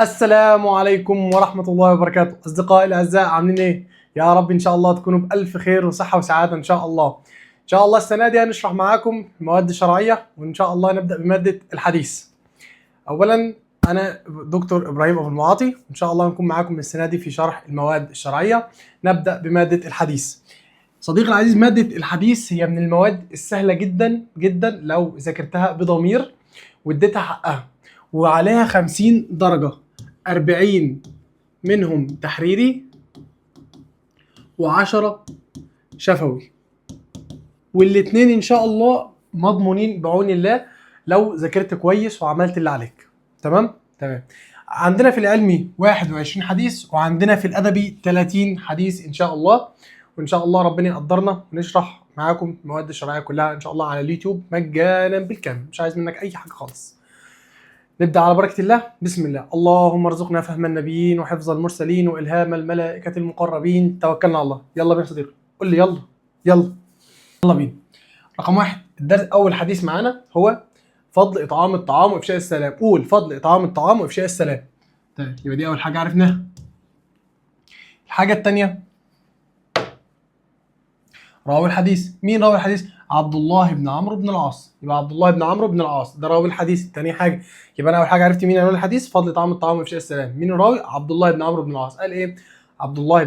السلام عليكم ورحمة الله وبركاته. أصدقائي الأعزاء عاملين إيه؟ يا رب إن شاء الله تكونوا بألف خير وصحة وسعادة إن شاء الله. إن شاء الله السنة دي هنشرح معاكم مواد شرعية، وإن شاء الله نبدأ بمادة الحديث. أولاً أنا دكتور إبراهيم أبو المعاطي، وإن شاء الله نكون معاكم السنة دي في شرح المواد الشرعية. نبدأ بمادة الحديث. صديقي العزيز، مادة الحديث هي من المواد السهلة جدا جدا لو ذاكرتها بضمير واديتها حقها، وعليها 50 درجة، 40 منهم تحريري و10 شفوي، والاتنين ان شاء الله مضمونين بعون الله لو ذاكرت كويس وعملت اللي عليك. تمام. عندنا في العلمي 21 حديث، وعندنا في الادبي 30 حديث ان شاء الله. وان شاء الله ربنا يقدرنا ونشرح معاكم المواد الشرعيه كلها ان شاء الله على اليوتيوب مجانا بالكامل، مش عايز منك اي حاجه خالص. نبدأ على بركة الله. بسم الله. اللهم ارزقنا فهم النبيين وحفظ المرسلين وإلهام الملائكة المقربين. توكلنا على الله. يلا بينا صديقي، قول لي يلا بينا. رقم واحد، الدرس أول حديث معانا هو فضل إطعام الطعام وإفشاء السلام. قول فضل إطعام الطعام وإفشاء السلام. طيب يبقى دي أول حاجة عرفناها. الحاجة الثانية، راوي الحديث. مين راوي الحديث؟ عبد الله بن عمرو بن العاص. يبقى عبد الله بن عمرو بن العاص ده راوي الحديث. تاني حاجه، يبقى انا اول حاجه عرفت مين راوي الحديث، فضل طعام الطعام وافشاء السلام. مين الراوي؟ عبد الله بن عمرو بن العاص. قال ايه؟ عبد الله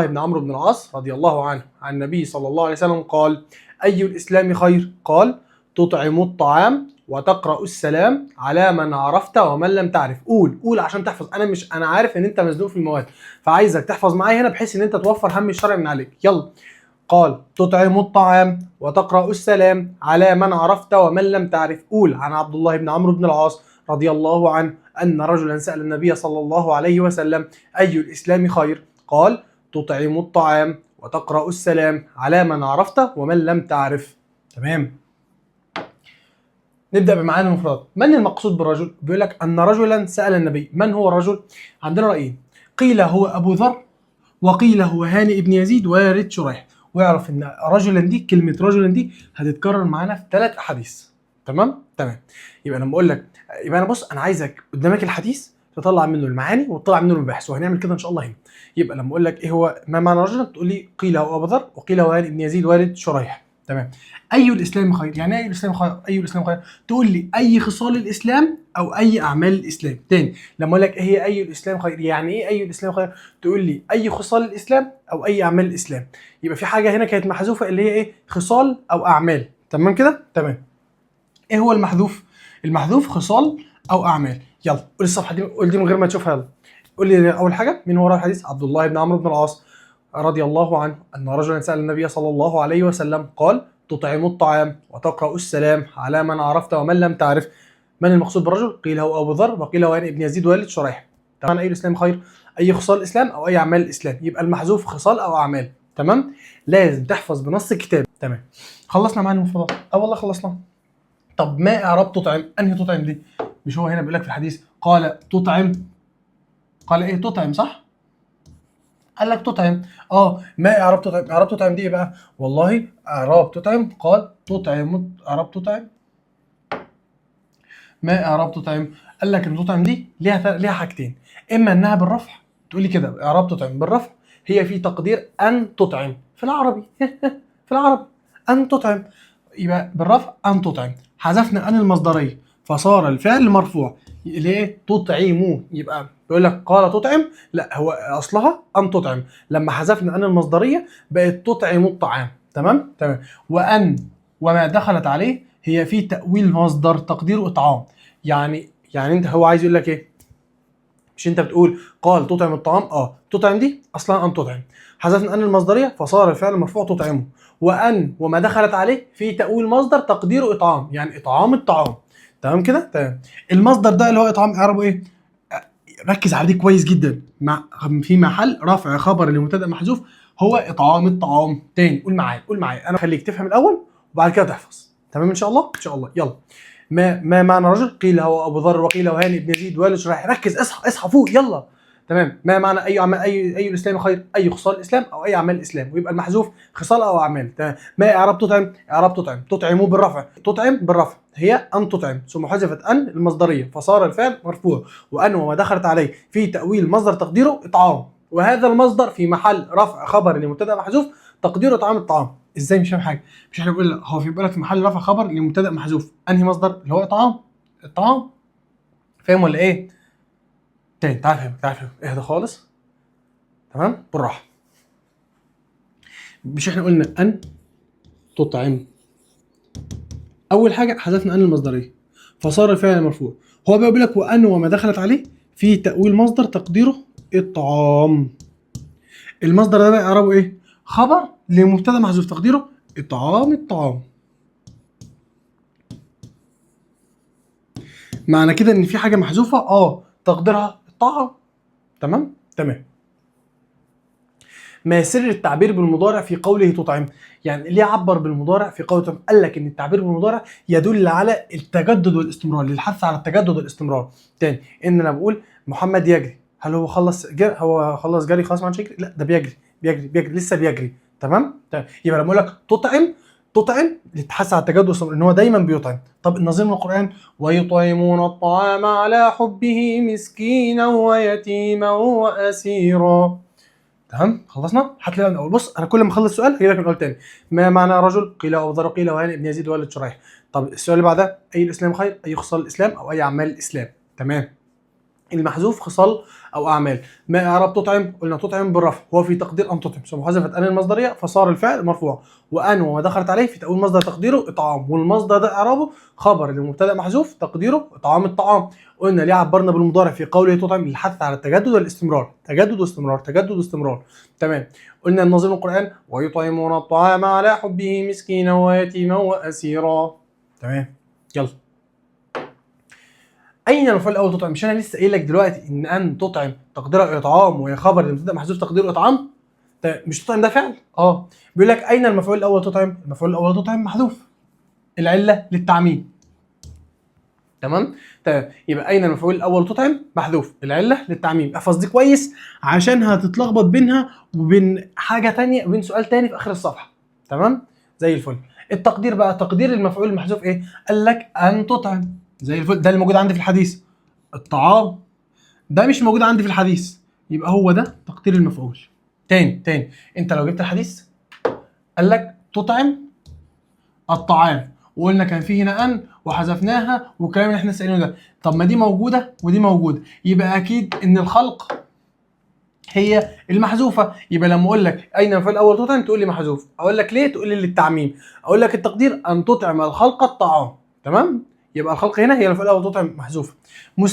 بن عمرو بن العاص رضي الله عنه عن النبي صلى الله عليه وسلم قال: اي الاسلام خير؟ قال: تطعم الطعام وتقرأ السلام على من عرفت ومن لم تعرف. قول عشان تحفظ. انا عارف ان انت مزنوق في المواد، فعايزك تحفظ معايا هنا بحيث ان انت توفر هم الشرع من عليك. يلا. قال: تطعم الطعام وتقرأ السلام على من عرفت ومن لم تعرف. قول عن عبد الله بن عمرو بن العاص رضي الله عنه أن رجلا سأل النبي صلى الله عليه وسلم: أي الإسلام خير؟ قال: تطعم الطعام وتقرأ السلام على من عرفت ومن لم تعرف. تمام. نبدأ بمعاني المفردات. من المقصود بالرجل؟ بيقول لك أن رجلا سأل النبي. من هو الرجل؟ عندنا رأيين، قيل هو أبو ذر، وقيل هو هانئ بن يزيد وارد شريح. واعرف ان رجلا دي، كلمه رجلا دي هتتكرر معانا في 3 احاديث. تمام. يبقى لما اقول لك، يبقى انا عايزك قدامك الحديث تطلع منه المعاني وتطلع منه المباحث، وهنعمل كده ان شاء الله هنا. يبقى لما اقول لك ايه هو ما معنى رجلا، تقول لي قيل هو ابو ذر، وقيل هو هانئ بن يزيد وارد شريح. تمام. اي الاسلام خير؟ يعني ايه الاسلام خير؟ اي الاسلام خير تقول لي اي خصال الاسلام او اي اعمال الاسلام. تاني لما اقول لك ايه هي اي الاسلام خير، يعني ايه اي الاسلام خير؟ تقول لي اي خصال الاسلام او اي اعمال الاسلام. يبقى في حاجه هنا كانت محذوفه اللي هي ايه؟ خصال او اعمال. تمام كده. تمام. ايه هو المحذوف؟ المحذوف خصال او اعمال. يلا قول الصفحه دي، قول دي من غير ما تشوفها. يلا قول لي اول حاجه، مين هو راوي الحديث؟ عبد الله بن عمرو بن العاص رضي الله عنه ان رجلا سال النبي صلى الله عليه وسلم قال: تطعم الطعام وتقرأ السلام على من عرفت ومن لم تعرف. من المقصود بالرجل؟ قيل هو ابو ذر، وقيل هو هانئ بن يزيد وارد شريح. طبعا اي الاسلام خير؟ اي خصال الاسلام او اي اعمال الاسلام. يبقى المحذوف خصال او اعمال. تمام. لازم تحفظ بنص الكتاب. تمام. خلصنا معاني المفردات. والله خلصنا. طب ما اعراب تطعم؟ انهي تطعم دي؟ مش هو هنا بيقول لك في الحديث قال تطعم؟ قال ايه؟ تطعم، صح؟ قال لك تطعم. ما اعراب تطعم؟ اعراب تطعم دي ايه بقى؟ والله اعراب تطعم، قال تطعم. اعراب تطعم، ما اعراب تطعم؟ قال لك ان تطعم دي ليها حاجتين، اما انها بالرفع، تقول لي كده اعراب تطعم بالرفع، هي في تقدير ان تطعم في العربي في العربي ان تطعم، يبقى بالرفع ان تطعم. حذفنا ان المصدريه فصار الفعل مرفوع. ليه؟ تطعموا. يبقى بيقول لك قال تطعم، لا هو اصلها ان تطعم، لما حذفنا ان المصدريه بقت تطعم الطعام. تمام. وان وما دخلت عليه هي في تأويل مصدر تقدير اطعام. يعني انت هو عايز يقول لك ايه؟ مش انت بتقول قال تطعم الطعام؟ تطعم دي اصلا ان تطعم، حذفنا ان المصدريه فصار الفعل مرفوع تطعمه. وان وما دخلت عليه في تأويل مصدر تقديره اطعام، يعني اطعام الطعام. تمام كده. تمام. المصدر ده اللي هو اطعام اعرابه ايه؟ ركز على دي كويس جدا. في محل رفع خبر لمبتدا محذوف هو اطعام الطعام. تاني قول معايا انا خليك تفهم الاول وبعد كده تحفظ. تمام ان شاء الله. يلا. ما معنى رجل؟ قيل هو ابو ذر، وقيل هو هانئ بن يزيد وارد شريح. ركز، اصحى فوق. يلا. تمام. ما معنى اي اعمال اي الاسلام خير؟ اي خصال الاسلام او اي اعمال الاسلام، ويبقى المحذوف خصال او اعمال. تمام. ما اعراب تطعم؟ اعراب تطعم تطعم بالرفع، تطعم بالرفع هي ان تطعم، ثم حذفت ان المصدريه فصار الفعل مرفوع، وان وما دخلت عليه في تاويل مصدر تقديره اطعام، وهذا المصدر في محل رفع خبر لمبتدا محذوف تقديره اطعام الطعام. ازاي؟ مش فاهم حاجه. مش احنا بنقول هو في بالك في محل رفع خبر لمبتدا محذوف انهي مصدر اللي هو اطعام؟ الطعام. فاهم ولا ايه؟ تاني تعال فاهم، تعال فاهم، اهدى خالص. تمام، بالراحه. مش احنا قلنا ان تطعم؟ اول حاجه حذفنا ان المصدريه فصار الفعل مرفوع. هو بقى بيقول لك وان وما دخلت عليه في تاويل مصدر تقديره الطعام. المصدر ده بقى اعرابه ايه؟ خبر لمبتدا محذوف تقديره اطعام الطعام. معنى كده ان في حاجه محذوفه تقديرها الطعام. تمام تمام. ما سر التعبير بالمضارع في قوله تطعم؟ يعني ليه عبر بالمضارع في قوله تطعم؟ قال لك ان التعبير بالمضارع يدل على التجدد والاستمرار، للحث على التجدد والاستمرار. تاني، ان انا بقول محمد يجري، هل هو خلص جري خلاص ما عادش يجري؟ لا، ده بيجري لسه بيجري. تمام. يبقى لما اقول لك تطعم للحث على التجدد والاستمرار، ان هو دايما بيطعم. طب النظير من القران ويطعمون الطعام على حبه مسكينا ويتيما واسيرا. تمام، خلصنا. هتلاقي من الاول. بص، انا كل ما اخلص سؤال هجيب لك من الاول تاني. ما معنى رجل؟ قيل ابو ذر، قيل وهانئ بن يزيد ولد شريح. طب السؤال اللي بعدها، اي الاسلام خير؟ اي خصال الاسلام او اي اعمال الاسلام. تمام. المحذوف خصال او اعمال. ما اعراب تطعم؟ قلنا تطعم بالرفع، هو في تقدير ان تطعم، ثم حذفت ان المصدريه فصار الفعل مرفوع، وان وما دخلت عليه في تاويل مصدر تقديره اطعام، والمصدر ده اعرابه خبر لمبتدا محذوف تقديره اطعام الطعام. قلنا ليه عبرنا بالمضارع في قوله تطعم؟ للحث على التجدد والاستمرار، تجدد واستمرار، تجدد واستمرار. تمام. قلنا النظير من القران ويطعمون الطعام على حبه مسكينا ويتيما واسيرا. تمام. يلا. اين المفعول الاول تطعم؟ مش انا لسه قايل لك دلوقتي ان تطعم تقديرها اطعام وهي خبر لمبتدا محذوف تقديره اطعام؟ مش تطعم ده فعل؟ بيقول لك اين المفعول الاول تطعم؟ المفعول الاول تطعم محذوف، العله للتعميم. تمام. يبقى اين المفعول الاول تطعم؟ محذوف، العله للتعميم. احفظ دي كويس عشان هتتلخبط بينها وبين حاجه ثانيه وبين سؤال ثاني في اخر الصفحه. تمام، زي الفل. التقدير بقى، تقدير المفعول المحذوف ايه؟ قال لك ان تطعم، زي الفل. ده اللي موجود عندي في الحديث. الطعام ده مش موجود عندي في الحديث، يبقى هو ده تقدير المفعول. تاني، انت لو جبت الحديث قال لك تطعم الطعام، وقلنا كان فيه هنا ان وحذفناها والكلام اللي احنا سألينه ده، طب ما دي موجوده ودي موجوده، يبقى اكيد ان الخلق هي المحذوفه. يبقى لما اقول لك اين المفعول الاول تطعم تقول لي محذوف، اقول لك ليه تقول لي للتعميم، اقول لك التقدير ان تطعم الخلق الطعام. تمام. يبقى الخلق هنا هي المفعول الاول تطعم محذوفه.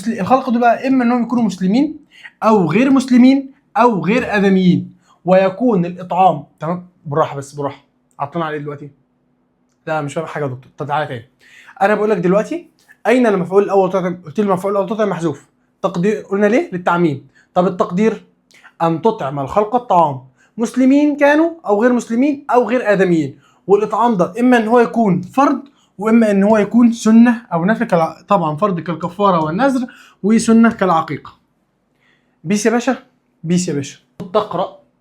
الخلق دول بقى اما انهم يكونوا مسلمين او غير مسلمين او غير ادميين، ويكون الاطعام. تمام، بالراحه بس بالراحه، عطلنا عليه دلوقتي. لا مش فاهم حاجه يا دكتور. طب تعالى تاني. انا بقول لك دلوقتي اين المفعول الاول تطعم؟ قلت لي المفعول الاول تطعم محذوف. تقدير قلنا ليه؟ للتعميم. طب التقدير ان تطعم الخلق الطعام، مسلمين كانوا او غير مسلمين او غير ادميين. والاطعام ده اما ان هو يكون فرض واما ان هو يكون سنه او نفل طبعا فرض كالكفاره والنذر، وسنه كالعقيقه. بيس يا باشا، بيس يا باشا.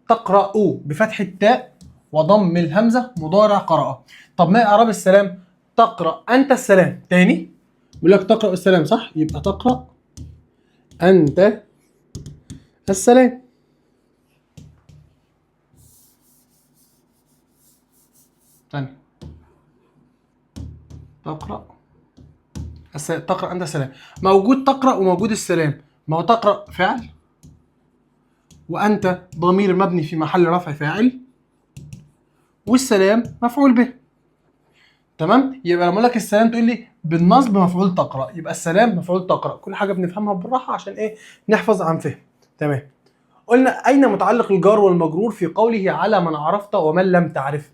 تقرأ بفتح التاء وضم الهمزه مضارع قرأ. طب ما اعراب السلام؟ تقرأ انت السلام. تاني بيقول لك تقرأ السلام صح، يبقى تقرأ انت السلام. ثاني، تقرأ انت السلام. موجود تقرأ وموجود السلام. ما هو تقرأ فعل وانت ضمير مبني في محل رفع فاعل، والسلام مفعول به. تمام. يبقى لما اقول لك السلام تقول لي بالنصب مفعول تقرأ، يبقى السلام مفعول تقرأ. كل حاجه بنفهمها بالراحه عشان ايه؟ نحفظ عن فهم. تمام. قلنا اين متعلق الجار والمجرور في قوله على من عرفت ومن لم تعرف؟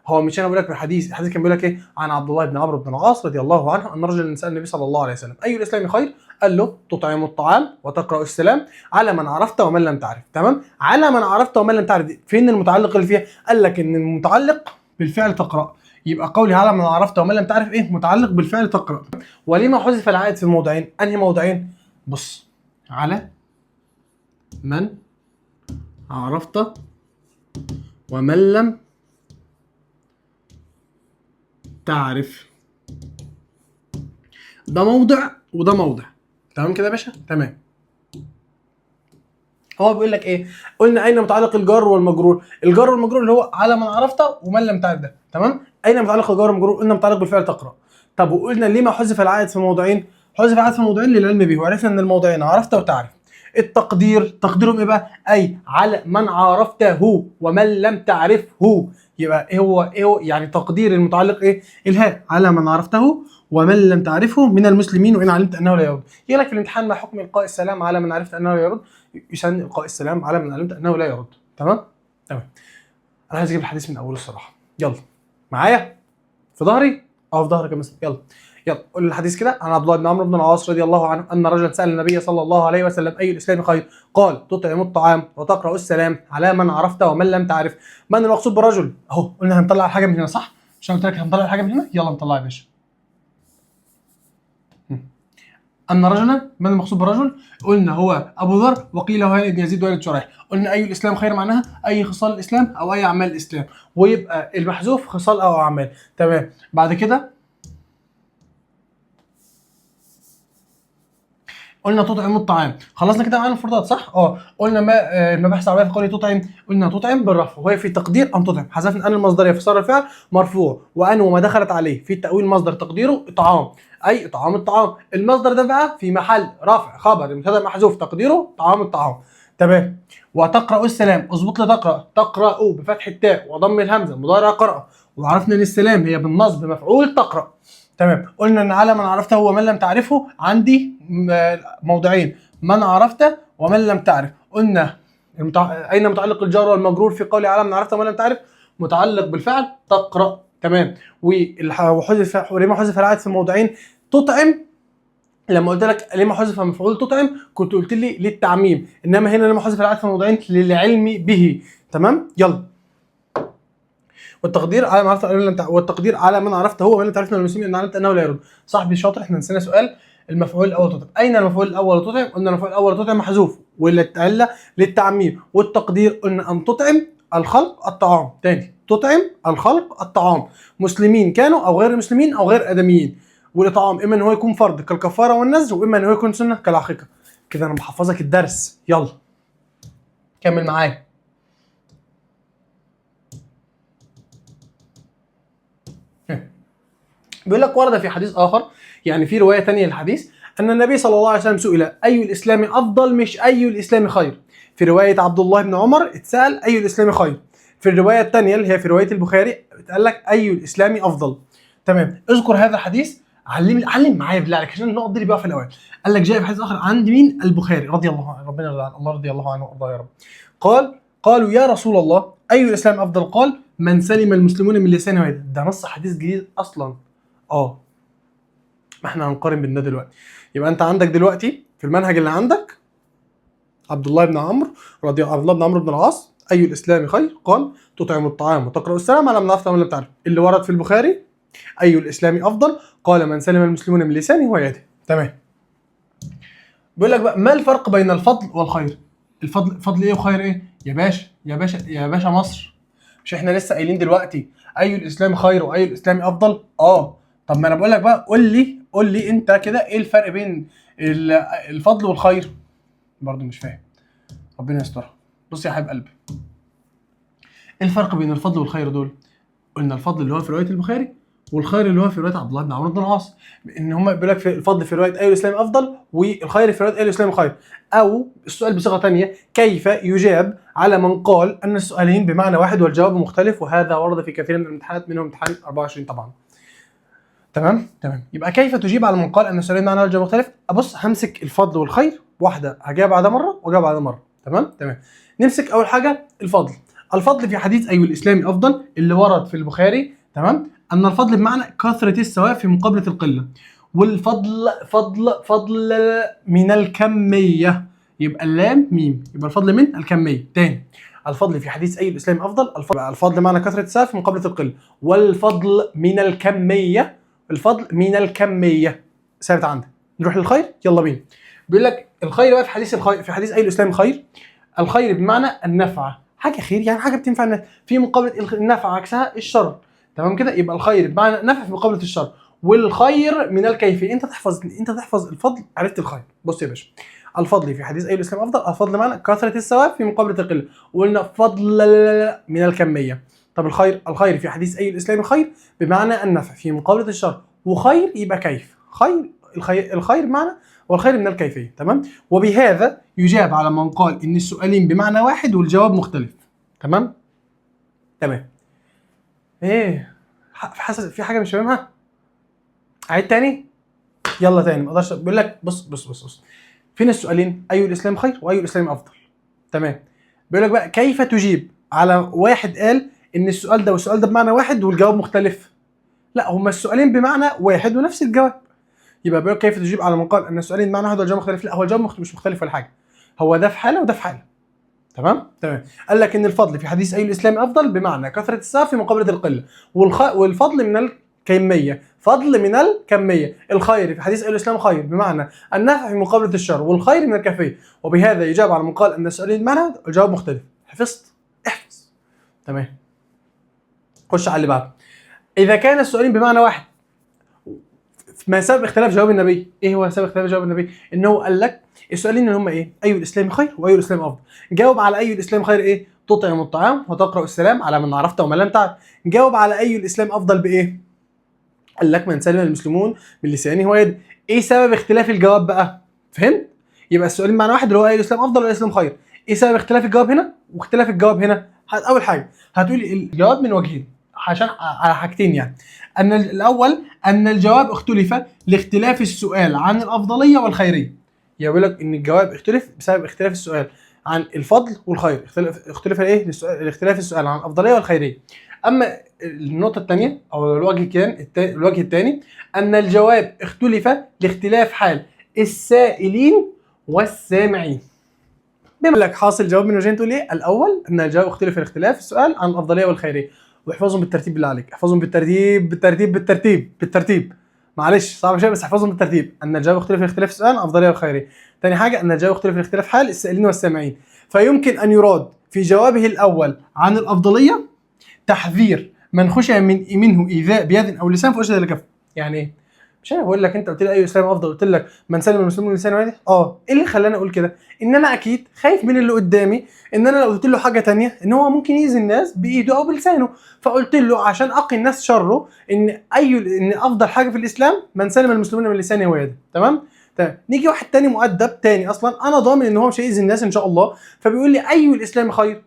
هو مش انا بقول لك في الحديث كان بيقول لك ايه؟ عن عبد الله بن عمرو بن العاص رضي الله عنه ان رجلا سال النبي صلى الله عليه وسلم اي الاسلام خير؟ قال له تطعم الطعام وتقرا السلام على من عرفت ومن لم تعرف. تمام. على من عرفت ومن لم تعرف دي فين المتعلق اللي فيها؟ قال لك ان المتعلق بالفعل تقرا، يبقى قولي على من عرفت ومن لم تعرف ايه؟ متعلق بالفعل تقرا. ولما حذف العائد في الموضعين؟ انهي موضعين؟ بص، على من عرفت ومن لم تعرف. ده موضع وده موضع. تمام كده يا باشا؟ تمام. هو بيقول لك ايه؟ قلنا اين متعلق الجار والمجرور؟ الجار والمجرور اللي هو على من عرفت ومن لم تعرف ده. تمام؟ اين متعلق الجار والمجرور؟ قلنا متعلق بالفعل تقرا. طب وقلنا ليه ما حذف العائد في موضعين؟ حذف العائد في موضعين للعلم به، وعرفنا ان الموضعين عرفت وتعرف. التقدير تقديرهم ايه بقى؟ اي على من عرفته ومن لم تعرفه. يبقى ايه هو يعني تقدير المتعلق ايه؟ الهاء على من عرفته ومن لم تعرفه من المسلمين وان علمت انه لا يرد. يجي لك في الامتحان ما حكم القاء السلام على من عرفت انه لا يرد؟ يسن القاء السلام على من علمت انه لا يرد. تمام؟ تمام. انا عايز اجيب الحديث من اوله الصراحه. يلا معايا في ظهري؟ في ظهرك مثلا. يلا قول الحديث كده. عن عبد الله بن عمرو بن العاص رضي الله عنه ان رجلا سال النبي صلى الله عليه وسلم اي الاسلام خير؟ قال تطعم الطعام وتقرا السلام على من عرفت ومن لم تعرف. من المقصود بالرجل؟ اهو قلنا هنطلع الحاجه من هنا صح؟ مش انا قلت لك هنطلع الحاجه من هنا؟ يلا نطلعها يا باشا. أن رجلا، من المقصود بالرجل؟ قلنا هو أبو ذر وقيل هو هاني بن يزيد والد شريح. قلنا أي الإسلام خير معناها أي خصال الإسلام أو أي أعمال الإسلام، ويبقى المحذوف خصال أو أعمال. تمام. بعد كده قلنا تطعم الطعام. خلصنا كده معانا الفردات صح؟ قلنا ما المباحث العربيه في قوله تطعم. قلنا تطعم بالرفع وهي في تقدير ان تطعم. حذفنا ان المصدريه في صار الفعل مرفوع، وان وما دخلت عليه في التاويل مصدر تقديره اطعام، اي اطعام الطعام. المصدر ده بقى في محل رفع خبر المبتدا محذوف تقديره طعام الطعام. تمام. وتقرا السلام. اظبط لي تقرا بفتح التاء وضم الهمزه مضارع قرأ، وعرفنا ان السلام هي بالنصب مفعول تقرا. تمام. قلنا ان على من عرفته ومن لم تعرفه عندي موضعين، من عرفته ومن لم تعرف. قلنا اين متعلق الجار والمجرور في قولي على من عرفته ومن لم تعرف؟ متعلق بالفعل تقرا. تمام. وحذف ولما حذف العائد في الموضعين تطعم. لما قلت لك لما حذف مفعول تطعم كنت قلت لي للتعميم، انما هنا لما حذف العائد في الموضعين للعلم به. تمام. يلا. والتقدير على من عرفته والتقدير على من عرفته هو ومن لم تعرف من المسلمين ان علمت انه لا يرد. صاحبي الشاطر احنا نسينا سؤال المفعول الاول تطعم. اين المفعول الاول تطعم؟ قلنا المفعول الاول تطعم محذوف والعله للتعميم. والتقدير قلنا ان تطعم الخلق الطعام. تاني تطعم الخلق الطعام، مسلمين كانوا او غير مسلمين او غير ادميين. والاطعام اما ان هو يكون فرض كالكفاره والنذر، واما ان هو يكون سنه كالعقيقه. كده انا بحفظك الدرس. يلا كمل معايا. بيقول لك ورد في حديث اخر، يعني في روايه ثانيه للحديث، ان النبي صلى الله عليه وسلم سئل اي الاسلام افضل مش اي الاسلام خير. في روايه عبد الله بن عمر اتسال اي الاسلام خير. في الروايه الثانيه اللي هي في روايه البخاري اتقال لك اي الاسلام افضل. تمام. اذكر هذا الحديث. علم معايا بالله عليك عشان النقط دي اللي بقى في الاوائل. قال لك جاء في حديث اخر عند مين؟ البخاري رضي الله عنه، ربنا يرضى عنه، الله رضي الله عنه وارضاه يا رب. قالوا يا رسول الله اي الاسلام افضل؟ قال من سلم المسلمون من لسانه ويده. ده نص حديث جديد اصلا. ما احنا هنقارن بين ده دلوقتي. يبقى انت عندك دلوقتي في المنهج اللي عندك عبد الله بن عمرو بن العاص اي الاسلام خير؟ قال تطعم الطعام وتقرا السلام على من عرفت ومن لم تعرف. اللي ورد في البخاري اي الاسلام افضل؟ قال من سلم المسلمون من لسانه ويده. تمام. بيقول لك بقى ما الفرق بين الفضل والخير؟ فضل ايه وخير ايه؟ يا باشا مصر، مش احنا لسه قايلين دلوقتي اي الاسلام خير واي الاسلام افضل؟ طب ما انا بقول لك بقى قول لي انت كده ايه الفرق بين الفضل والخير؟ برضو مش فاهم. ربنا يسترها. بص يا حبيب قلبي، ايه الفرق بين الفضل والخير دول؟ قلنا الفضل اللي هو في روايه البخاري والخير اللي هو في روايه عبد الله بن عمرو بن العاص. ان هم بيقول لك في الفضل في روايه اي الاسلام افضل والخير في روايه اي الاسلام خير. او السؤال بصيغه ثانيه، كيف يجاب على من قال ان السؤالين بمعنى واحد والجواب مختلف؟ وهذا ورد في كثير من الامتحانات منهم امتحان 24 طبعا. تمام. يبقى كيف تجيب على من قال ان السؤالين معنى والجواب مختلف؟ ابص همسك الفضل والخير واحده هجاوب على مره واجاوب على مره. تمام. نمسك اول حاجه الفضل في حديث اي الاسلام افضل اللي ورد في البخاري. تمام. ان الفضل بمعنى كثره الثواب في مقابله القله. والفضل فضل من الكميه، يبقى اللام ميم، يبقى الفضل من الكميه. تاني، الفضل في حديث اي الاسلام افضل، الفضل معنى كثره الثواب في مقابله القله، والفضل من الكميه، الفضل من الكميه ثابت عندك. نروح للخير. يلا بينا. بيقول لك الخير بقى في حديث الخير، في حديث اي الاسلام خير، الخير بمعنى النفع، حاجه خير يعني حاجه بتنفع الناس، في مقابله النفع عكسها الشر. تمام كده؟ يبقى الخير بمعنى نفع في مقابله الشر. والخير من الكيفيه، انت تحفظ الفضل عرفت الخير. بص يا باشا، الفضل في حديث اي الاسلام افضل، الفضل معنى كثره الثواب في مقابله القله، وقلنا فضل من الكميه. طب الخير في حديث اي الاسلام خير بمعنى النفع في مقابله الشر، وخير يبقى كيف خير، الخير معنى والخير من الكيفيه. تمام؟ وبهذا يجاب على من قال ان السؤالين بمعنى واحد والجواب مختلف. تمام؟ تمام. ايه حاسس في حاجه مش فاهمها؟ عيد تاني؟ يلا تاني، ما اقدرش. بيقول لك بص فين السؤالين؟ اي الاسلام خير واي الاسلام افضل. تمام. بيقول لك بقى كيف تجيب على واحد قال ان السؤال ده والسؤال ده بمعنى واحد والجواب مختلف. لا، هما السؤالين بمعنى واحد ونفس الجواب. يبقى بيقول كيف تجيب على من قال ان السؤالين بمعنى واحد والجواب مختلف. لا، هو الجواب مش مختلف ولا حاجه، هو ده في حاله وده في حاله. تمام. قال لك ان الفضل في حديث اي الاسلام افضل بمعنى كثره الثواب في مقابله القله، والفضل من الكميه، فضل من الكميه. الخير في حديث اي الاسلام خير بمعنى النفع في مقابله الشر، والخير من الكيفيه. وبهذا يجاب على من قال ان السؤالين بمعنى الجواب مختلف. حفظت؟ احفظ. تمام. خش على اللي بعده. اذا كان السؤالين بمعنى واحد، ما سبب اختلاف جواب النبي؟ ايه هو سبب اختلاف جواب النبي؟ انه قال لك السؤالين اللي هم ايه؟ اي الاسلام خير واي الاسلام افضل. جاوب على اي الاسلام خير ايه؟ تطعم الطعام وتقرا السلام على من عرفت ومن لم تعرف. جاوب على اي الاسلام افضل بايه؟ قال لك من سلم المسلمون من لسانه ويده. ايه سبب اختلاف الجواب بقى؟ فهمت؟ يبقى السؤالين معنى واحد اللي هو اي الاسلام افضل واي الاسلام خير. ايه سبب اختلاف الجواب هنا واختلاف الجواب هنا؟ اول حاجه هتقولي الجواب من وجهين، عشان على حاجتين يعني. ان الاول ان الجواب اختلف لاختلاف السؤال عن الافضليه والخيريه. يقول لك ان الجواب اختلف بسبب اختلاف السؤال عن الفضل والخير، اختلف ايه؟ لاختلاف السؤال عن الافضليه والخيريه. اما النقطه الثانيه او الوجه الثاني ان الجواب اختلف لاختلاف حال السائلين والسامعين. بيقول لك حاصل جواب من وجهين، تقول ايه؟ الاول ان الجواب اختلف لاختلاف السؤال عن الافضليه والخيريه. واحفظهم بالترتيب بالله عليك، احفظهم بالترتيب. معلش صعب شويه بس احفظهم بالترتيب. ان الجواب اختلف لاختلاف السؤال عن الافضليه والخيريه. ثاني حاجه ان الجواب اختلف لاختلاف حال السائلين والسامعين. فيمكن ان يراد في جوابه الاول عن الافضليه تحذير من خشي منه ايذاء بيد او لسان فاشهد لكف. يعني ايه؟ مش انا بقول لك انت قلت لي اي اسلام افضل، قلت لك من سلم المسلمون من لسانه ويده. ايه اللي خلاني اقول كده؟ ان انا اكيد خايف من اللي قدامي، ان انا لو قلت له حاجه تانية ان هو ممكن يأذي الناس بايده او بلسانه. فقلت له عشان اقي الناس شره ان افضل حاجه في الاسلام من سلم المسلمون من لسانه ويده. تمام. نيجي واحد تاني مؤدب تاني اصلا انا ضامن ان هو مش هيأذي الناس ان شاء الله، فبيقول لي اي الاسلام خير.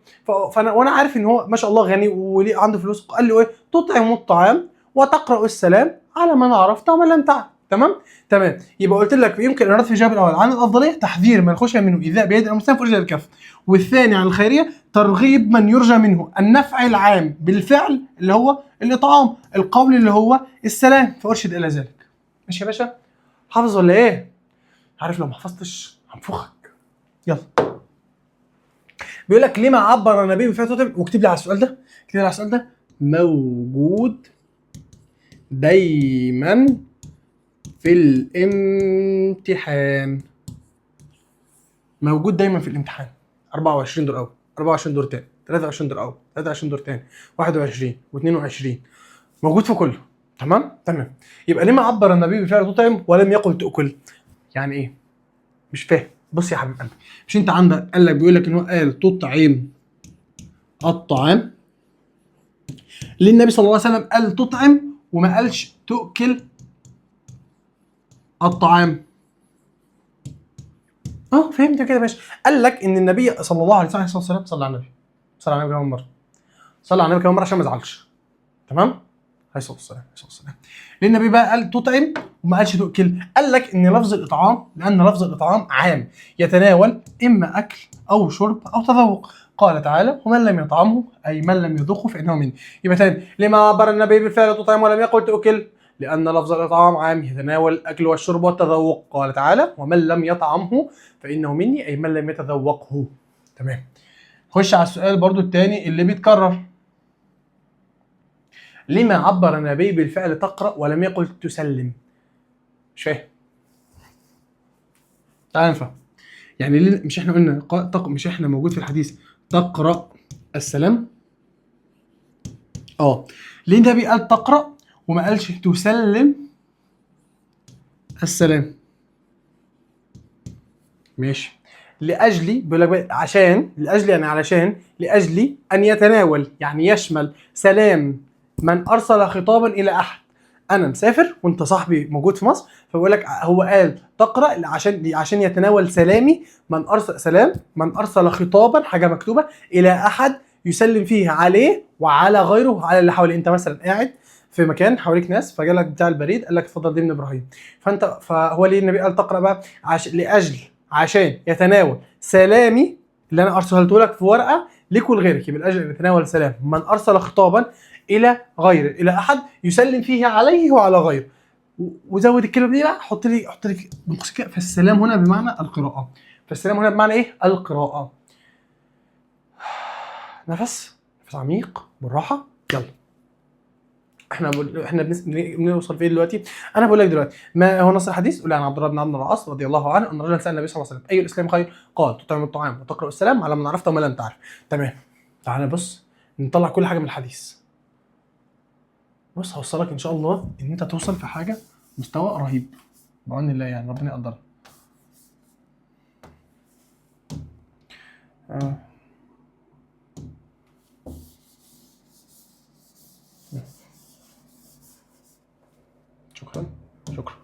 وانا عارف ان هو ما شاء الله غني وليه عنده فلوس. قال له ايه؟ تطعم الطعام وتقرا السلام على من عرفت ومن لم تعرف. تمام. يبقى قلت لك يمكن الرد في الجواب الاول عن الافضليه تحذير من خشي منه ايذاء بيد او لسان فرجه الكف، والثاني عن الخيريه ترغيب من يرجى منه النفع العام بالفعل اللي هو الاطعام، القول اللي هو السلام، فارشد الى ذلك. ماشي يا باشا؟ حافظ ولا ايه؟ عارف لو ما حفظتش هنفخك. يلا. بيقول لك لما عبر النبي بفعل تطعم، واكتب لي على السؤال ده، اكتب لي على السؤال ده: موجود دايما في الامتحان. موجود دايما في الامتحان. 24 دور اول، 24 دور تاني، 23 دور اول، 23 دور تاني، 21 و22، موجود في كله. تمام. يبقى لما عبر النبي بفعل تطعم ولم يقل تؤكل؟ يعني ايه؟ مش فاهم. بص يا حبيب قلبي، مش انت عندك قال لك بيقول لك ان هو قال تطعم الطعام؟ ليه النبي صلى الله عليه وسلم قال تطعم وما قالش تؤكل الطعام؟ فهمت كده يا باشا. قال لك ان النبي صلى الله عليه وسلم صلى على النبي، صلى على النبي كمان مره، صلى على النبي كمان مره عشان ما يزعلش. تمام. عليه الصلاه والسلام. ليه النبي بقى قال تطعم وما قالش تؤكل؟ قال لك ان لفظ الاطعام، لان لفظ الاطعام عام يتناول اما اكل او شرب او تذوق. قال تعالى: ومن لم يطعمه اي من لم يذوقه فانه مني. يبقى تاني، لما عبر النبي بالفعل تطعم ولم يقل تؤكل؟ لأن لفظ الإطعام عام يتناول الأكل والشرب والتذوق. قال تعالى: ومن لم يطعمه فإنه مني أي من لم يتذوقه. تمام. خش على السؤال برضو الثاني اللي بيتكرر: لما عبر النبي بالفعل تقرأ ولم يقل تسلم؟ مش فاهم. تعال نفهم. يعني ليه مش احنا قلنا مش احنا موجود في الحديث تقرأ السلام؟ ليه النبي قال تقرأ وما قالش تسلم السلام؟ ماشي. لأجلي بيقول لك بقى عشان، لأجلي يعني علشان، لأجلي أن يتناول يعني يشمل سلام من أرسل خطابا إلى أحد. أنا مسافر وأنت صاحبي موجود في مصر، فبقول لك هو قال تقرأ عشان يتناول سلامي من أرسل سلام من أرسل خطابا، حاجة مكتوبة، إلى أحد يسلم فيه عليه وعلى غيره، على اللي حواليه. أنت مثلا قاعد في مكان حواليك ناس، فجالك بتاع البريد قال لك اتفضل دي من ابراهيم، فهو ليه النبي قال تقرأ بقى؟ لاجل عشان يتناول سلامي اللي انا ارسلته لك في ورقه ليك ولغيرك، يبقى لاجل يتناول سلام من ارسل خطابا الى غيره، الى احد يسلم فيه عليه وعلى غيره. وزود الكلمه دي بقى، حط لي فالسلام هنا بمعنى القراءه. فالسلام هنا بمعنى ايه؟ القراءه. نفس عميق بالراحه. يلا احنا بنوصل فين دلوقتي؟ انا بقول لك دلوقتي ما هو نص الحديث. قول عن عبد الله بن عمرو بن العاص رضي الله عنه ان رجلا سال النبي صلى الله عليه وسلم اي الاسلام خير؟ قال تطعم الطعام وتقرا السلام على من عرفت وما لم تعرف. تمام. تعالى بص نطلع كل حاجه من الحديث. بص هوصلك ان شاء الله ان انت توصل في حاجه مستوى رهيب بعون الله، يعني ربنا يقدرك. شكرا.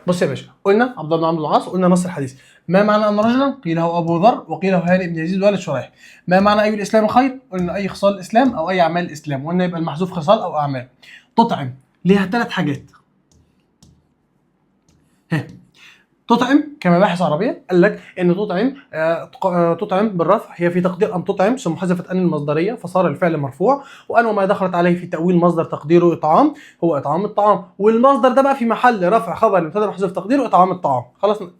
بص يا باشا، قلنا عبد الله بن عمرو بن العاص، قلنا نص الحديث. ما معنى ان رجلا قيل هو ابو ذر وقيل هو هاني بن يزيد والد شريح. ما معنى اي الاسلام خير؟ قلنا اي خصال الاسلام او اي اعمال الاسلام، وقلنا يبقى المحذوف خصال او اعمال. تطعم ليها 3 حاجات. تطعم كمباحث عربيه قال لك ان تطعم بالرفع هي في تقدير ان تطعم ثم حذفت ان المصدريه فصار الفعل مرفوع، وان وما دخلت عليه في تاويل مصدر تقديره اطعام هو اطعام الطعام، والمصدر ده بقى في محل رفع خبر مبتدا محذوف تقديره اطعام الطعام.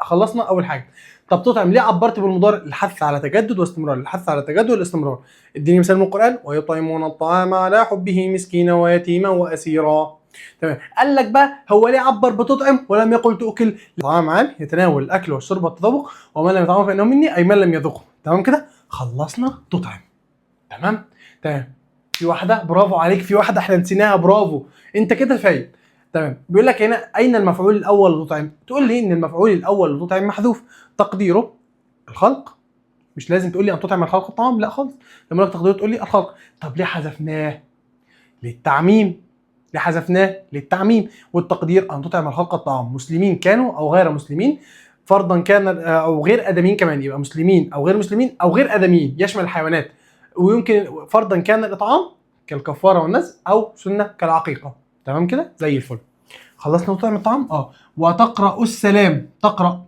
خلصنا اول حاجه. طب تطعم ليه عبرت بالمضارع؟ الحث على تجدد واستمرار، الحث على تجدد والاستمرار. اديني مثال من القران: ويطعمون الطعام على حبه مسكينا ويتيما واسيرا. تمام. قال لك بقى هو ليه عبر بتطعم ولم يقل تؤكل؟ طعام عام يتناول الاكل والشرب والتذوق، ومن لم يطعمه فانه مني اي من لم يذوقه. تمام كده خلصنا تطعم. تمام. في واحده برافو عليك، في واحده احنا نسيناها، برافو انت كده فايق. تمام. بيقول لك هنا اين المفعول الاول لتطعم؟ تقول لي ان المفعول الاول لتطعم محذوف تقديره الخلق. مش لازم تقول لي ان تطعم الخلق الطعام، لا خالص. لما لك تقديره تقول لي الخلق. طب ليه حذفناه؟ للتعميم. ليه حذفناه؟ للتعميم. والتقدير ان تطعم الخلق الطعام مسلمين كانوا او غير مسلمين، فرضا كان او غير ادميين كمان، يبقى مسلمين او غير مسلمين او غير ادميين، يشمل الحيوانات. ويمكن فرضا كان الاطعام كالكفاره والنذر او سنه كالعقيقه. تمام كده زي الفل. خلصنا نطعم الطعام. وتقرا السلام. تقرا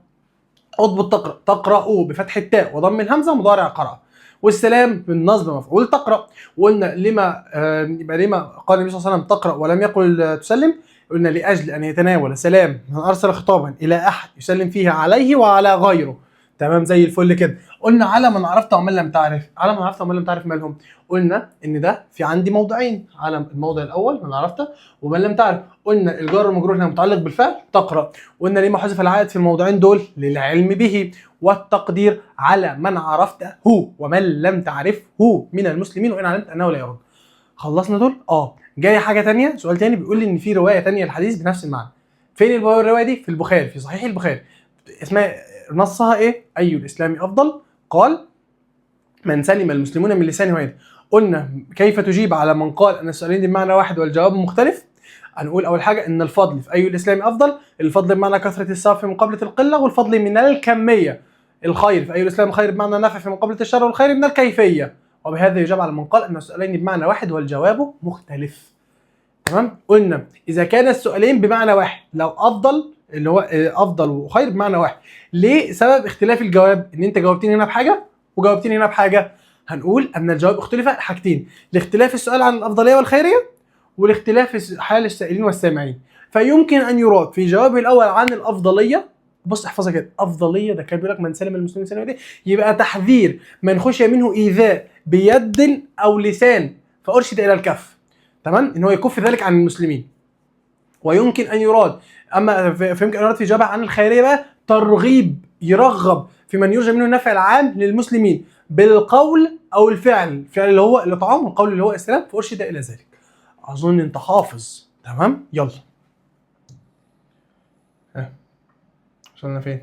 اضبط تقرا بفتح التاء وضم الهمزه مضارع قرأ، والسلام بالنصب مفعول تقرا. وقلنا لما يبقى لما قال النبي صلى الله عليه وسلم تقرا ولم يقل تسلم؟ قلنا لاجل ان يتناول سلام من ارسل خطابا الى احد يسلم فيه عليه وعلى غيره. تمام زي الفل كده. قلنا على من عرفت ومن لم تعرف. على من عرفت ومن لم تعرف مالهم؟ قلنا ان ده في عندي موضعين، على الموضع الاول من عرفت ومن لم تعرف. قلنا الجار والمجرور هنا متعلق بالفعل تقرا. قلنا ليه ما حذف العائد في الموضعين دول؟ للعلم به. والتقدير على من عرفته ومن لم تعرفه من المسلمين وان علمت انه لا يرد. خلصنا دول. جاي حاجه ثانيه، سؤال ثاني بيقول لي ان في روايه ثانيه الحديث بنفس المعنى. فين الروايه دي؟ في البخاري، في صحيح البخاري. اسمها نصها ايه؟ اي الاسلام افضل؟ قال من سلم المسلمون من لسانه ويده. قلنا كيف تجيب على من قال ان السؤالين دي بمعنى واحد والجواب مختلف؟ هنقول اول حاجه ان الفضل في اي الاسلام افضل، الفضل بمعنى كثره الثواب في مقابله القله، والفضل من الكميه. الخير في اي الاسلام خير بمعنى نفع في مقابله الشر، والخير من الكيفيه. وبهذا يجاب على من قال ان السؤالين بمعنى واحد والجواب مختلف. تمام. قلنا اذا كان السؤالين بمعنى واحد، لو افضل اللي هو افضل وخير بمعنى واحد، ليه سبب اختلاف الجواب؟ ان انت جاوبتني هنا بحاجه وجاوبتني هنا بحاجه. هنقول ان الجواب اختلف حاجتين: لاختلاف السؤال عن الافضليه والخيريه، ولاختلاف حال السائلين والسامعين. فيمكن ان يراد في جوابه الاول عن الافضليه، بص احفظها كده، افضليه ده كان بيقول لك من سلم المسلمين سلم يده، يبقى تحذير من خشي منه ايذاء بيد او لسان فارشد الى الكف. تمام، ان هو يكف ذلك عن المسلمين. ويمكن ان يراد، اما فيمكن ان يراد في جوابه عن الخيريه بقى ترغيب يرغب في من يرجى منه النفع العام للمسلمين بالقول او الفعل، الفعل اللي هو الاطعام والقول اللي هو السلام، فارشد الى ذلك. اظن انت حافظ. تمام يلا. ها وصلنا فين؟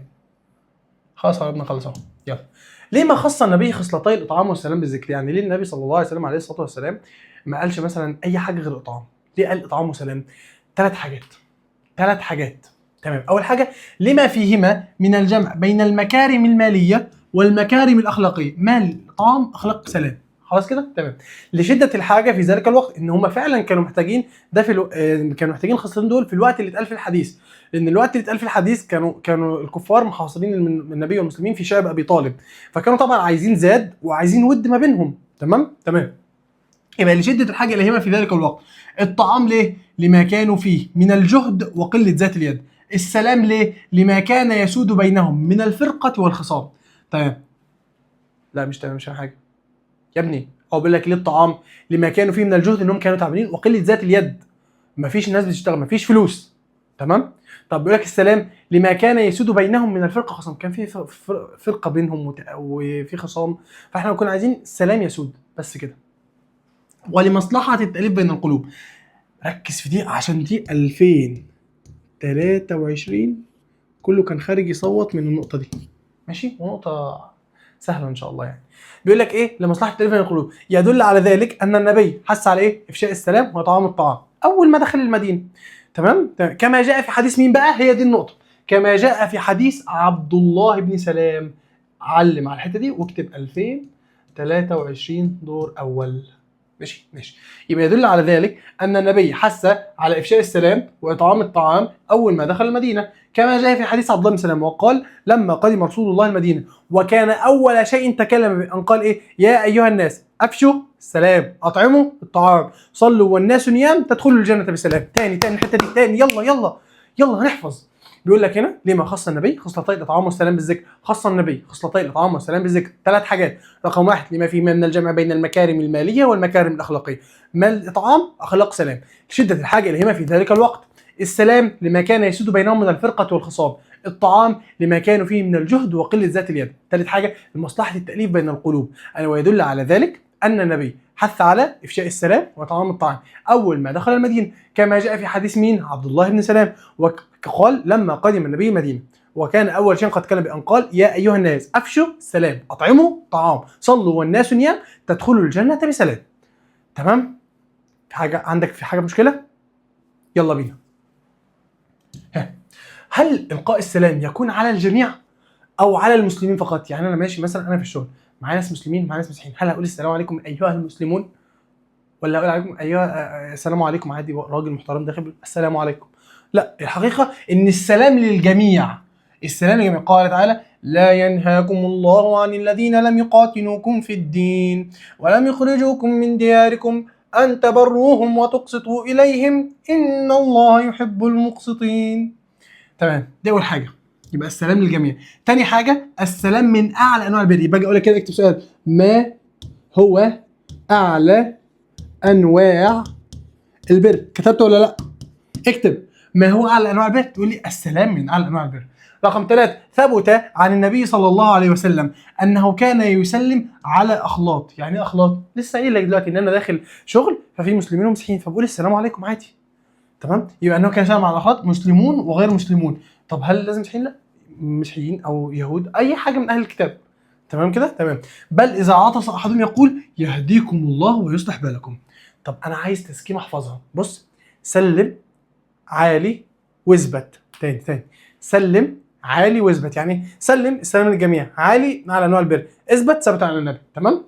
خلاص قربنا نخلص اهو. يلا. ليه ما خص النبي خصلتي الاطعام والسلام بالذكر؟ يعني ليه النبي صلى الله عليه وسلم عليه الصلاه والسلام ما قالش مثلا اي حاجه غير الاطعام؟ ليه قال اطعام وسلام؟ ثلاث حاجات. ثلاث حاجات. تمام. اول حاجه لما فيهما من الجمع بين المكارم الماليه والمكارم الاخلاقيه. مال، طعام، اخلاق، سلام. خلاص كده تمام. لشده الحاجه في ذلك الوقت، ان هم فعلا كانوا محتاجين ده في كانوا محتاجين الخصلتين دول في الوقت اللي اتقال في الحديث. لان الوقت اللي اتقال في الحديث كانوا الكفار محاصرين من النبي والمسلمين في شعب ابي طالب، فكانوا طبعا عايزين زاد وعايزين ود ما بينهم. تمام. يبقى لشدة الحاجة إليهما في ذلك الوقت. الطعام ليه؟ لما كانوا فيه من الجهد وقلة ذات اليد. السلام ليه؟ لما كان يسود بينهم من الفرقة والخصام. تمام. لا مش تمام، مش فاهم حاجة يا ابني. هو بيقول لك ليه الطعام؟ لما كانوا فيه من الجهد انهم كانوا تعبانين وقلة ذات اليد. مفيش ناس بتشتغل، مفيش فلوس. تمام؟ طب بيقول لك السلام لما كان يسود بينهم من الفرقة خصام، كان في فرقة بينهم وفي خصام، فاحنا كنا عايزين السلام يسود بس كده. ولمصلحة التأليف بين القلوب. ركز في دي عشان دي 2023 كله كان خارج يصوت من النقطة دي. ماشي؟ ونقطة سهلة إن شاء الله يعني. بيقول لك إيه؟ لمصلحة التأليف بين القلوب. يدل على ذلك أن النبي حث على إيه؟ إفشاء السلام وإطعام الطعام أول ما دخل المدينة. تمام؟ كما جاء في حديث مين بقى؟ هي دي النقطة. كما جاء في حديث عبد الله بن سلام. علم على الحتة دي واكتب 2023 دور أول. ماشي. يبقى يدل على ذلك أن النبي حث على إفشاء السلام وإطعام الطعام أول ما دخل المدينة، كما جاء في حديث عبد الله بن سلام وقال لما قدم رسول الله المدينة وكان أول شيء تكلم به أن قال إيه؟ يا أيها الناس أفشوا السلام، أطعموا الطعام، صلوا والناس نيام، تدخلوا الجنة بسلام. تاني الحتة دي تاني. يلا هنحفظ. بيقول لك هنا لما خص النبي خصلتي الاطعام والسلام بالذكر. خص النبي خصلتي الاطعام والسلام بالذكر ثلاث حاجات. رقم واحد لما فيه من الجمع بين المكارم الماليه والمكارم الاخلاقيه. مال، اطعام، اخلاق، سلام. شده الحاجه اليهما في ذلك الوقت. السلام لما كان يسود بينهم من الفرقه والخصام. الطعام لما كانوا فيه من الجهد وقله ذات اليد. ثالث حاجه لمصلحه التاليف بين القلوب. ويدل على ذلك ان النبي حث على افشاء السلام وطعام الطعام اول ما دخل المدينه، كما جاء في حديث مين؟ عبد الله بن سلام وقال لما قدم النبي المدينه وكان اول شيء قد كان بان قال يا ايها الناس افشوا السلام، اطعموا طعام، صلوا والناس نيام، تدخلوا الجنه بسلام. تمام؟ في حاجه عندك؟ في حاجه مشكله؟ يلا بينا. هل القاء السلام يكون على الجميع او على المسلمين فقط؟ يعني انا ماشي مثلا، انا في الشغل معايا ناس مسلمين معايا ناس مسيحيين، هل هقول السلام عليكم ايها المسلمون ولا اقول عليكم ايها السلام عليكم عادي راجل محترم داخل السلام عليكم؟ لا، الحقيقه ان السلام للجميع. السلام للجميع. قال تعالى لا ينهاكم الله عن الذين لم يقاتلوكم في الدين ولم يخرجوكم من دياركم ان تبروهم وتقسطوا اليهم ان الله يحب المقسطين. تمام، دي اول حاجه. يبقى السلام للجميع. تاني حاجه السلام من اعلى انواع البر. يبقى اجي اقول لك كده، اكتب سؤال: ما هو اعلى انواع البر؟ كتبته ولا لا؟ اكتب ما هو اعلى انواع البر، تقول لي السلام من اعلى انواع البر. رقم 3 ثبت عن النبي صلى الله عليه وسلم انه كان يسلم على اخلاط. يعني ايه اخلاط؟ لسه قايل لك دلوقتي ان انا داخل شغل ففي مسلمين ومسيحيين فبقول السلام عليكم عادي. تمام؟ يبقى انه كان يسلم على الاخلاط مسلمون وغير مسلمون. طب هل لازم مسيحيين؟ لا، مسيحيين او يهود اي حاجه من اهل الكتاب. تمام كده؟ تمام. بل اذا عطس احدهم يقول يهديكم الله ويصلح بالكم. طب انا عايز تسكيمه احفظها. بص: سلم عالي واثبت. تاني سلم عالي واثبت. يعني سلم السلام للجميع، عالي على انواع البر، اثبت ثبت على النبي. تمام.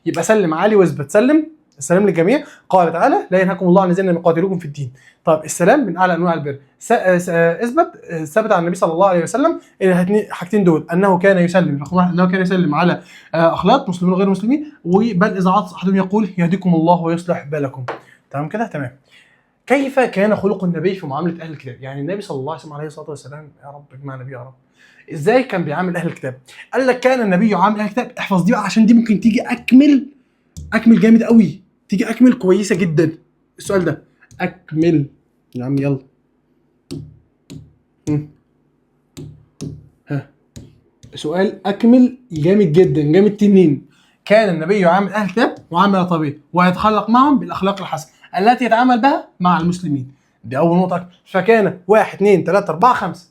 يبقى سلم عالي واثبت. سلم السلام للجميع. قال تعالى لا ينهاكم الله عن الذين لم يقاتلوكم في الدين. طب السلام من اعلى انواع البر، اثبت ثبت على النبي صلى الله عليه وسلم الحاجتين دول: انه كان يسلم، رقم واحد انه كان يسلم على اخلاط مسلمين وغير مسلمين، وبل اذا عطس احدهم يقول يهديكم الله ويصلح بالكم. تمام كده؟ تمام. كيف كان خلق النبي في معامله اهل الكتاب؟ يعني النبي صلى الله عليه وسلم عليه الصلاه والسلام، يا رب اجمعنا بيه يا رب، ازاي كان بيعامل اهل الكتاب؟ قال لك كان النبي يعامل اهل الكتاب. احفظ دي بقى عشان دي ممكن تيجي اكمل جامد قوي، تيجي اكمل كويسه جدا. السؤال ده اكمل يا عم، يلا. ها سؤال اكمل جامد جدا، جامد تنين. كان النبي يعامل اهل الكتاب معامله طبيعيه ويتخلق معهم بالاخلاق الحسنه التي يتعامل بها مع المسلمين. دي اول نقطه. فكان 1 2 3 4 5.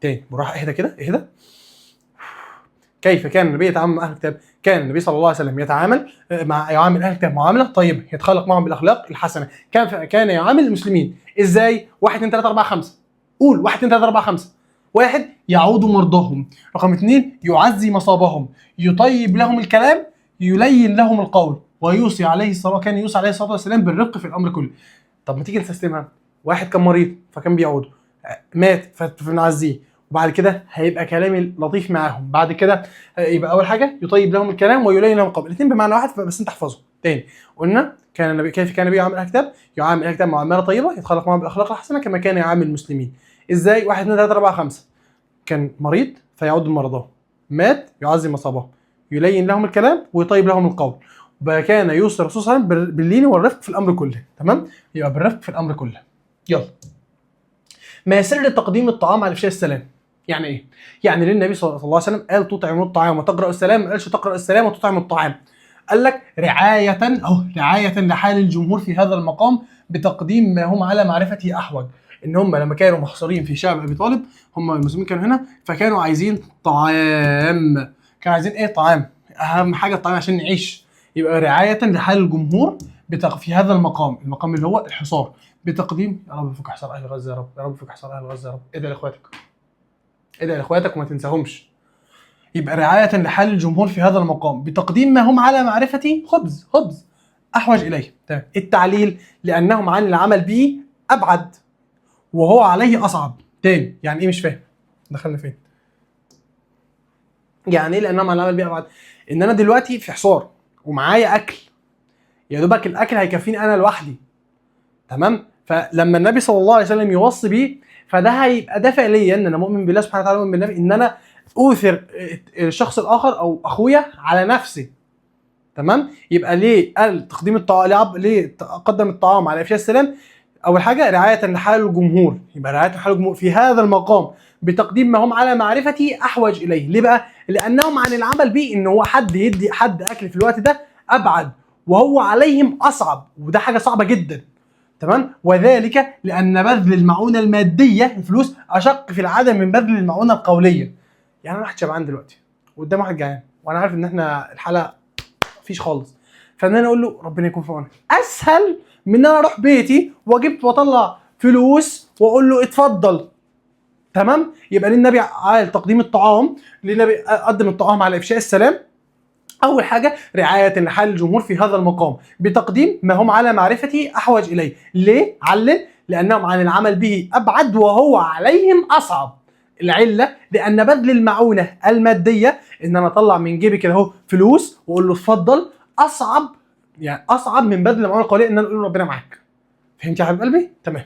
تاني براحه، اهدى كده اهدى. كيف كان النبي يتعامل مع اهل الكتاب؟ كان النبي صلى الله عليه وسلم يعامل اهل الكتاب معامله طيبه يتخلق معهم بالاخلاق الحسنه. كان يعامل المسلمين ازاي؟ 1 2 3 4 5. قول 1 2 3 4 5. 1 يعود مرضاهم. رقم 2 يعزي مصابهم، يطيب لهم الكلام، يلين لهم القول، ويوصي عليه الصلاه كان يوصي عليه الصلاه والسلام بالرفق في الامر كله. طب ما تيجي نسستمها. 1 كان مريض فكان بيعوده، مات فبنعزيه، وبعد كده هيبقى كلامي لطيف معاهم. بعد كده يبقى اول حاجه يطيب لهم الكلام ويلين لهم القول. الاثنين بمعنى واحد بس انت احفظهم. تاني قلنا كان النبي كيف كان النبي يعامل اهل الكتاب؟ يعامل اهل الكتاب معامله طيبه يتخلق معهم بالاخلاق الحسنه كما كان يعامل المسلمين. ازاي؟ 1 2 3 4 5. كان مريض فيعود مرضاه، مات يعزي مصابه، يلين لهم الكلام ويطيب لهم القول، وكان يوصي الرسول صلى الله عليه وسلم باللين والرفق في الامر كله. تمام؟ يبقى بالرفق في الامر كله. يلا. ما سر تقديم الطعام على افشاء السلام؟ يعني ايه؟ يعني النبي صلى الله عليه وسلم قال تطعموا الطعام وتقرأوا السلام، ما قالش تقرأ السلام وتطعموا الطعام. قال لك رعاية لحال الجمهور في هذا المقام بتقديم ما هم على معرفته احوج. ان هم لما كانوا محصورين في شعب ابي طالب، هم المسلمين كانوا هنا، فكانوا عايزين طعام. كانوا عايزين ايه؟ طعام. اهم حاجه الطعام عشان نعيش. يبقى رعاية لحال الجمهور في هذا المقام اللي هو الحصار، بتقديم يا رب فك حصار اهل غزه، يا رب يا رب فك حصار اهل غزه، يا رب. ادعي لاخواتك، ادعي لاخواتك وما تنساهمش. يبقى رعاية لحال الجمهور في هذا المقام بتقديم ما هم على معرفته خبز احوج اليه. تمام. التعليل لانهم عن العمل به ابعد وهو عليه اصعب. تاني يعني ايه؟ مش فاهم. دخلنا فين؟ يعني ايه لانهم عن العمل به ابعد؟ ان انا دلوقتي في حصار ومعايا اكل، يا دوبك الاكل هيكفيني انا لوحدي. تمام؟ فلما النبي صلى الله عليه وسلم يوصي بيه، فده هيبقى دافع ليا ان انا مؤمن بالله سبحانه وتعالى، مؤمن بالنبي، ان انا اوثر الشخص الاخر او اخويا على نفسي. تمام؟ يبقى ليه قال تقديم الطعام؟ ليه قدم الطعام على افشاء السلام؟ اول حاجه رعايه لحال الجمهور. يبقى رعايه لحال الجمهور في هذا المقام بتقديم ما هم على معرفته احوج اليه. ليه بقى؟ لانهم عن العمل به، ان هو حد يدي حد اكل في الوقت ده ابعد وهو عليهم اصعب، وده حاجه صعبه جدا. تمام؟ وذلك لان بذل المعونه الماديه الفلوس اشق في العدد من بذل المعونه القوليه. يعني انا واحد شبعان دلوقتي وقدام واحد جعان، وانا عارف ان احنا الحلقه مفيش خالص، فان انا اقول له ربنا يكون في عونك اسهل من ان انا اروح بيتي واجيب واطلع فلوس واقول له اتفضل. تمام؟ يبقى ليه النبي قال تقديم الطعام؟ ليه النبي قدم الطعام على افشاء السلام؟ اول حاجه رعايه لحال الجمهور في هذا المقام بتقديم ما هم على معرفته احوج اليه. ليه؟ علل لانهم عن العمل به ابعد وهو عليهم اصعب. العله لان بذل المعونه الماديه، ان انا اطلع من جيبي كده اهو فلوس واقول له اتفضل، اصعب، يعني اصعب من بذل المعونه القوليه ان انا اقول له ربنا معاك. فهمت يا حبيب قلبي؟ تمام.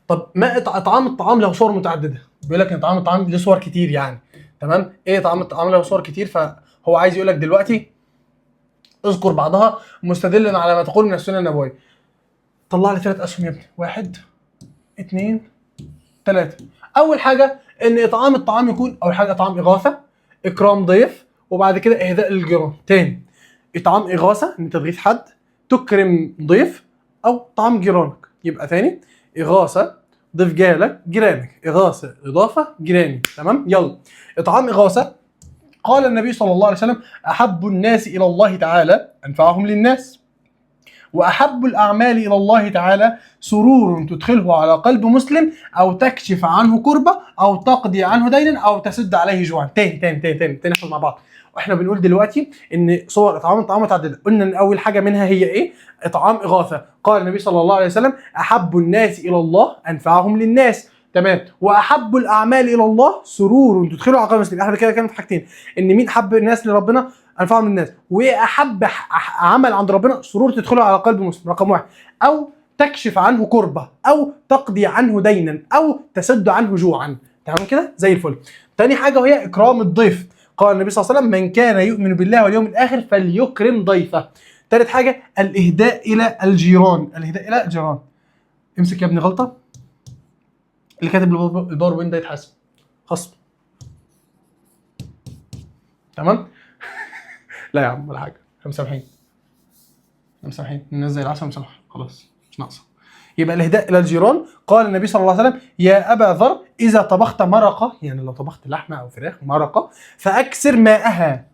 طب ما اطعام الطعام له صور متعدده. بيقول لك ان اطعام الطعام له صور كتير يعني. تمام؟ ايه طعام الطعام له صور كتير؟ فهو عايز يقول لك دلوقتي اذكر بعضها مستدلا على ما تقول من السنه النبويه. طلع لي 3 اسهم يا ابني. 1 2 3. اول حاجه ان اطعام الطعام يكون اول حاجه اطعام اغاثه، اكرام ضيف، وبعد كده اهداء للجيران. تاني، اطعام اغاثه ان انت تغيث حد، تكرم ضيف، او طعام جيرانك. يبقى تاني اغاثه ضيف جالك، جيرانك. اغاثه اضافه جيراني. تمام؟ يلا. اطعام اغاثه، قال النبي صلى الله عليه وسلم احب الناس الى الله تعالى انفعهم للناس، واحب الاعمال الى الله تعالى سرور تدخله على قلب مسلم، او تكشف عنه كربه، او تقضي عنه دينا، او تسد عليه جوعا. تاني نحفظ مع بعض. واحنا بنقول دلوقتي ان صور اطعام الطعام متعدده. قلنا ان اول حاجه منها هي ايه؟ اطعام اغاثه. قال النبي صلى الله عليه وسلم احب الناس الى الله انفعهم للناس. تمام؟ واحب الاعمال الى الله سرور تدخله على قلب مسلم. احنا كده كانت حاجتين، ان مين حب الناس لربنا؟ انفعهم للناس. واحب عمل عند ربنا سرور تدخله على قلب مسلم. رقم 1. او تكشف عنه كربه، او تقضي عنه دينا، او تسد عنه جوعا. تمام كده؟ زي الفل. تاني حاجه وهي اكرام الضيف. قال النبي صلى الله عليه وسلم من كان يؤمن بالله واليوم الاخر فليكرم ضيفه. تالت حاجه الاهداء الى الجيران. الاهداء الى الجيران. امسك يا ابني غلطه، اللي كاتب الباوربوينت ده يتحاسب خصم. تمام. لا يا عم ولا حاجه، احنا مسامحين، احنا مسامحين، الناس زي العسل مسامحه، خلاص مش ناقصه. يبقى الاهداء الى الجيران. قال النبي صلى الله عليه وسلم: يا ابا ذر، اذا طبخت مرقه، يعني لو طبخت لحمه او فراخ مرقه، فاكثر ماءها،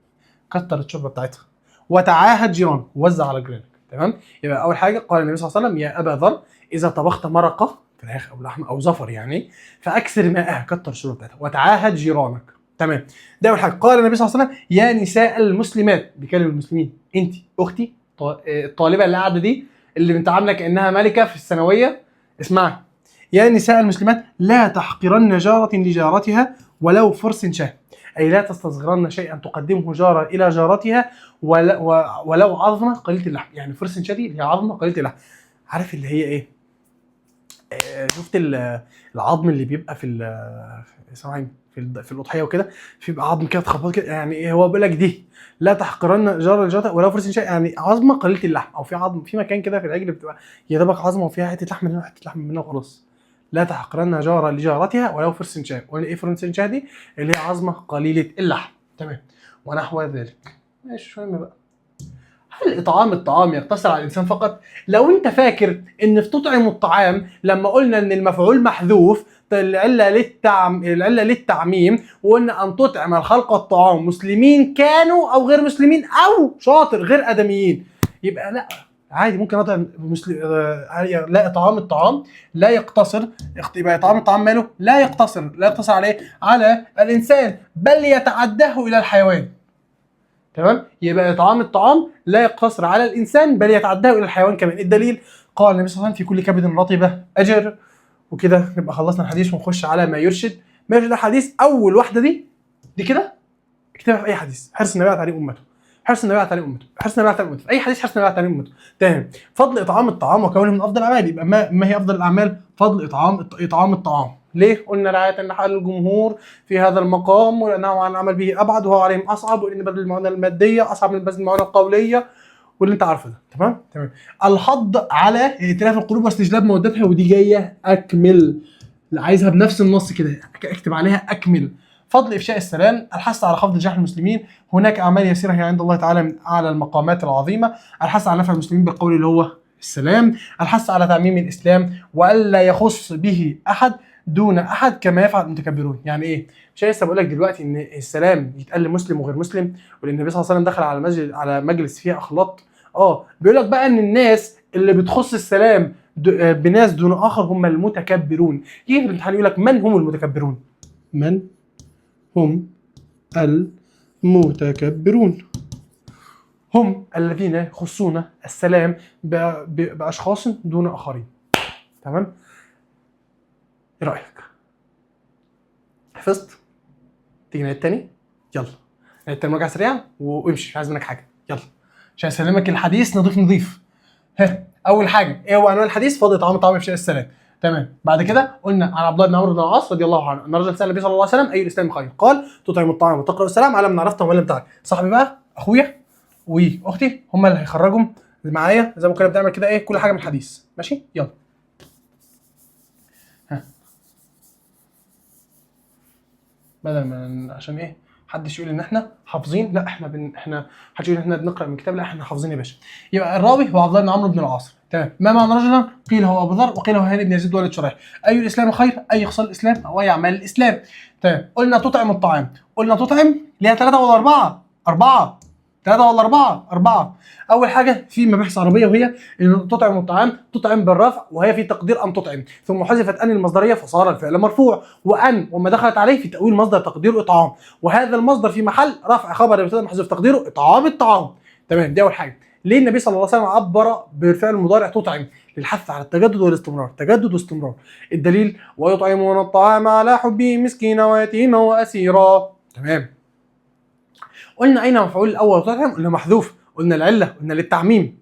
كتر الشوربه بتاعتها، وتعاهد جيران، وزع على جيرانك. تمام. يبقى اول حاجه قال النبي صلى الله عليه وسلم: يا ابا ذر، اذا طبخت مرقه فراخ او لحمه او زفر يعني، فاكثر ماءها، كتر الشوربه بتاعتها، وتعاهد جيرانك. تمام. ده اول حاجه. قال النبي صلى الله عليه وسلم: يا نساء المسلمات، بيكلم المسلمين، انت اختي الطالبه اللي قاعده دي، اللي بتعاملك كانها ملكه في الثانويه، اسمعي: يا نساء المسلمات، لا تحقرن جاره لجارتها ولو فرس شاه، أي لا تستصغرن شيئا تقدمه جارة إلى جارتها ولو عظمة قليلة اللحم. يعني فرس شدي اللي هي عظمة قليلة اللحم. عارف اللي هي إيه؟ شفت العظم اللي بيبقى في الأضحية وكده، في بيبقى عظم كده اتخبط كده، يعني إيه هو بيقول لك دي لا تحقرن جارة لجارتها ولو فرس شيء، يعني عظمة قليلة اللحم، أو في عظم في مكان كده في العجل بتبقى يا دوبك عظمة وفيها حتة لحم من هنا وحتة لحم من هنا وخلاص. لا تحقرن جارة لجارتها ولو فرس شاه. قلنا ايه فرس شاه دي؟ اللي هي عظمة قليلة اللحم. تمام. ونحو ذلك. ماشي، مش مهم بقى. هل اطعام الطعام يقتصر على الانسان فقط؟ لو انت فاكر ان في تطعم الطعام لما قلنا ان المفعول محذوف، العله للتعميم، وقلنا ان تطعم الخلق الطعام مسلمين كانوا او غير مسلمين، او شاطر غير ادميين، يبقى لا، عادي ممكن اطعم لا، اطعام الطعام لا يقتصر، يبقى اطعام الطعام ماله لا يقتصر عليه على الانسان، بل يتعداه الى الحيوان. تمام. يبقى اطعام الطعام لا يقتصر على الانسان بل يتعداه الى الحيوان كمان. الدليل قال النبي صلى الله عليه وسلم: في كل كبد رطبه اجر. وكده نبقى خلصنا الحديث ونخش على ما يرشد. ما يرشد الحديث اول واحده دي كده اكتبها في اي حديث: حرص النبي على تعليم امته، حرص النبي على تعليم امته، حرص النبي على تعليم امته، في اي حديث حرص النبي على تعليم امته. تمام. فضل اطعام الطعام وكونه من افضل الاعمال. يبقى ما هي افضل الاعمال؟ فضل اطعام الطعام. ليه؟ قلنا رعايه لحال الجمهور في هذا المقام، ولانه عن العمل به ابعد وهو عليهم اصعب، وان بذل المعونه الماديه اصعب من بذل المعونه القوليه، واللي انت عارفه ده. تمام. الحض على ائتلاف القلوب واستجلاب مودتها، ودي جايه اكمل، عايزها بنفس النص كده، اكتب عليها اكمل. فضل افشاء السلام، الحث على خفض جرح المسلمين، هناك اعمال يسيره هي عند الله تعالى من اعلى المقامات العظيمه، الحث على نفع المسلمين بالقول اللي هو السلام، الحث على تعميم الاسلام والا يخص به احد دون احد كما يفعل المتكبرون. يعني ايه؟ مش لسه بقول لك دلوقتي ان السلام يتقال لمسلم وغير مسلم، ولان النبي صلى الله عليه وسلم دخل على مجلس فيه اخلاط. بيقول لك بقى ان الناس اللي بتخص السلام بناس دون اخر هم المتكبرون. يجي في الامتحان يقول لك: من هم المتكبرون؟ من هم المتكبرون؟ هم الذين يخصون السلام باشخاص دون اخرين. تمام. ايه رايك؟ حفظت؟ تيجي نعيد تاني؟ يلا نعيد تاني مراجعه سريعه وامشي، مش عايز منك حاجه، يلا عشان اسلمك الحديث نضيف. اول حاجه ايه هو عنوان الحديث؟ فضل طعام افشاء السلام. تمام. بعد كده قلنا عن عبد الله بن عمرو بن العاص رضي الله عنه ان رجلا سال النبي صلى الله عليه وسلم: اي الاسلام خير؟ قال: تطعم الطعام وتقرا السلام على من عرفته ومن لم تعرف. صاحبي بقى، اخويا واختي هم اللي هيخرجوا معايا زي ما كنا بنعمل كده كل حاجه من الحديث. ماشي، يلا. بدل ما عشان محدش يقول ان احنا حافظين، لا احنا محدش يقول ان احنا بنقرا من كتاب، لا احنا حافظين يا باشا. يبقى الراوي هو عبد الله بن عمرو بن العاص. تمام. ما معنى رجلا؟ قيل هو ابو ذر، وقيل هو هاني بن يزيد ولد شريح. اي الاسلام خير؟ اي خصال الاسلام او اي اعمال الاسلام. تمام. قلنا تطعم الطعام، قلنا تطعم ليها 3 ولا 4؟ 4. 3 ولا 4؟ 4. اول حاجه في مباحث عربيه، وهي ان تطعم الطعام تطعم بالرفع، وهي في تقدير ان تطعم، ثم حذفت ان المصدريه فصار الفعل مرفوع، وان وما دخلت عليه في تاويل مصدر تقديره اطعام، وهذا المصدر في محل رفع خبر مبتدا محذوف تقديره اطعام الطعام. تمام. دي اول حاجه. ليه النبي صلى الله عليه وسلم عبر بالفعل المضارع تطعم؟ للحث على التجدد والاستمرار، تجدد واستمرار. الدليل: ويطعمون الطعام على حبه مسكينا ويتيما واسيرا. تمام. قلنا اين مفعول الاول تطعم؟ قلنا محذوف. قلنا العله، قلنا للتعميم.